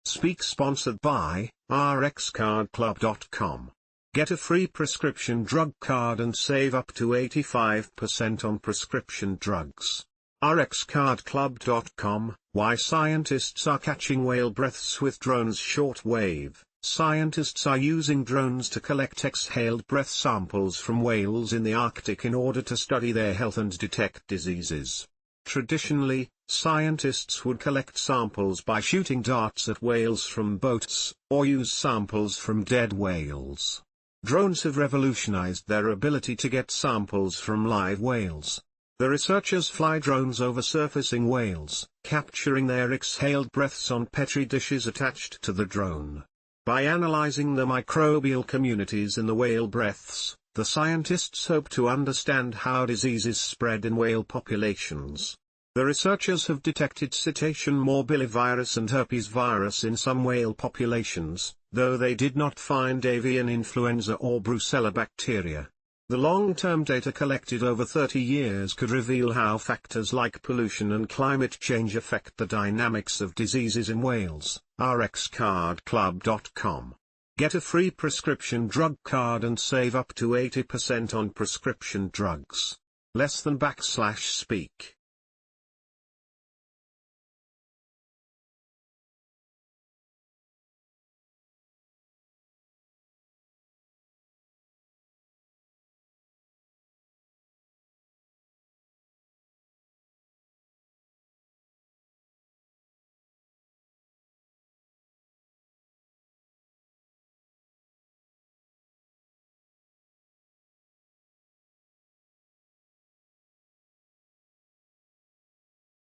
Speak sponsored by rxcardclub.com. Get a free prescription drug card and save up to 85% on prescription drugs. rxcardclub.com. Why scientists are catching whale breaths with drones. Shortwave. Scientists are using drones to collect exhaled breath samples from whales in the Arctic in order to study their health and detect diseases. Traditionally, scientists would collect samples by shooting darts at whales from boats, or use samples from dead whales. Drones have revolutionized their ability to get samples from live whales. The researchers fly drones over surfacing whales, capturing their exhaled breaths on petri dishes attached to the drone. By analyzing the microbial communities in the whale breaths, the scientists hope to understand how diseases spread in whale populations. The researchers have detected cetacean morbillivirus and herpes virus in some whale populations, though they did not find avian influenza or brucella bacteria. The long-term data collected over 30 years could reveal how factors like pollution and climate change affect the dynamics of diseases in whales. rxcardclub.com. Get a free prescription drug card and save up to 80% on prescription drugs. Less than /speak.